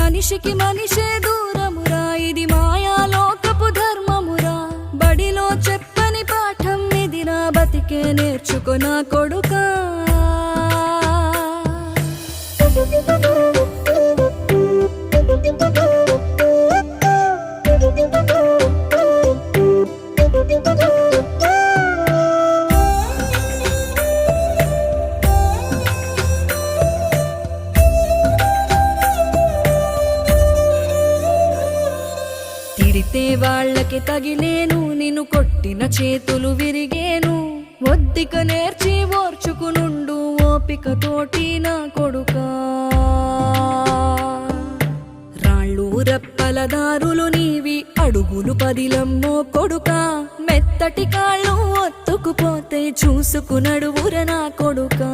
మనిషికి మనిషే దూరమురా, ఇది మాయాలోకపు ధర్మమురా. బడిలో చెప్పని పాఠం ఇది, నా బతికే నేర్చుకో నా కొడుకా. తిడితే వాళ్ళకి తగిలేను, నిన్ను కొట్టిన చేతులు విరిగేను. ఒద్దిక నేర్చి ఓర్చుకునుండు ఓపికతోటి నా కొడుకా. రాళ్ళు రెప్పల దారులు నీవి, అడుగులు పదిలమ్మో కొడుకా. మెత్తటి కాళ్ళు ఒత్తుకుపోతే చూసుకునడువుర నా కొడుకా.